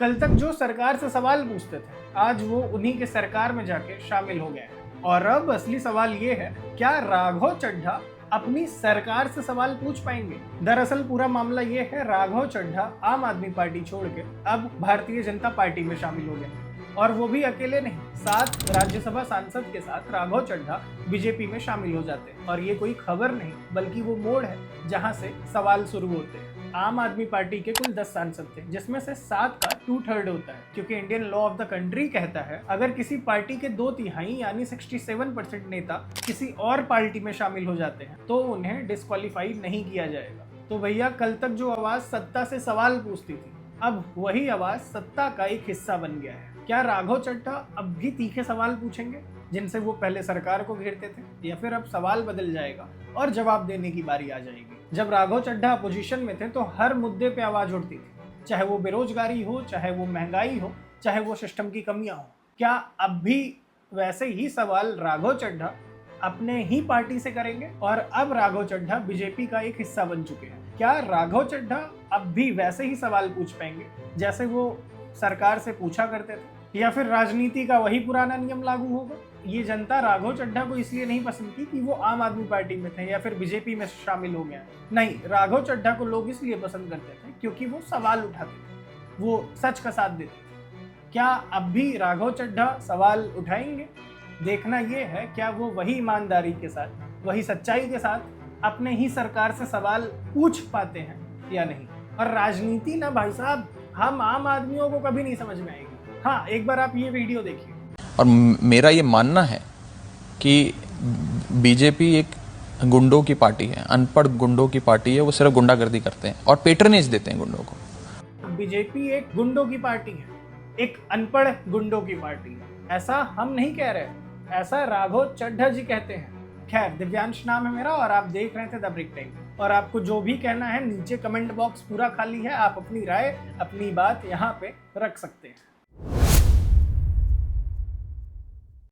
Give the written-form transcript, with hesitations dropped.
कल तक जो सरकार से सवाल पूछते थे, आज वो उन्हीं के सरकार में जाके शामिल हो गए हैं। और अब असली सवाल ये है, क्या राघव चड्ढा अपनी सरकार से सवाल पूछ पाएंगे? दरअसल पूरा मामला ये है, राघव चड्ढा आम आदमी पार्टी छोड़ के अब भारतीय जनता पार्टी में शामिल हो गए और वो भी अकेले नहीं, 7 राज्यसभा सांसद के साथ राघव चड्ढा बीजेपी में शामिल हो जाते हैं। और ये कोई खबर नहीं बल्कि वो मोड़ है जहां से सवाल शुरू होते हैं। आम आदमी पार्टी के कुल 10 सांसद थे, जिसमें से 7 का 2/3 होता है, क्योंकि Indian law of the country कहता है अगर किसी पार्टी के 2/3 यानी 67% नेता किसी और पार्टी में शामिल हो जाते हैं तो उन्हें डिस्क्वालीफाई नहीं किया जाएगा। तो भैया, कल तक जो आवाज सत्ता से सवाल पूछती थी, अब वही आवाज सत्ता का एक हिस्सा बन गया है। क्या राघव चड्ढा अब भी तीखे सवाल पूछेंगे जिनसे वो पहले सरकार को घेरते थे, या फिर अब सवाल बदल जाएगा और जवाब देने की बारी आ जाएगी? जब राघव चड्ढा अपोजिशन में थे तो हर मुद्दे पे आवाज उठती थी, चाहे वो बेरोजगारी हो, चाहे वो महंगाई हो, चाहे वो सिस्टम की कमियां हो। क्या अब भी वैसे ही सवाल राघव चड्ढा अपने ही पार्टी से करेंगे? और अब राघव चड्ढा बीजेपी का एक हिस्सा बन चुके हैं, क्या राघव चड्ढा अब भी वैसे ही सवाल पूछ पाएंगे जैसे वो सरकार से पूछा करते थे, या फिर राजनीति का वही पुराना नियम लागू होगा? ये जनता राघव चड्ढा को इसलिए नहीं पसंद की कि वो आम आदमी पार्टी में थे या फिर बीजेपी में शामिल हो गए। नहीं, राघव चड्ढा को लोग इसलिए पसंद करते थे क्योंकि वो सवाल उठाते थे, वो सच का साथ देते थे। क्या अब भी राघव चड्ढा सवाल उठाएंगे? देखना ये है, क्या वो वही ईमानदारी के साथ, वही सच्चाई के साथ अपने ही सरकार से सवाल पूछ पाते हैं या नहीं। और राजनीति ना भाई साहब, हम आम आदमियों को कभी नहीं समझ में आएगी। हाँ, एक बार आप ये वीडियो देखिए। और मेरा ये मानना है कि बीजेपी एक गुंडों की पार्टी है, अनपढ़ गुंडों की पार्टी है। वो सिर्फ गुंडागर्दी करते हैं और पेट्रनेज देते हैं गुंडों को। बीजेपी एक गुंडों की पार्टी है, एक अनपढ़ गुंडों की पार्टी है, ऐसा हम नहीं कह रहे, ऐसा राघव चड्ढा जी कहते हैं। खैर, दिव्यांश नाम है मेरा और आप देख रहे थे द ब्रेक टाइम। और आपको जो भी कहना है नीचे कमेंट बॉक्स पूरा खाली है, आप अपनी राय, अपनी बात यहाँ पे रख सकते हैं।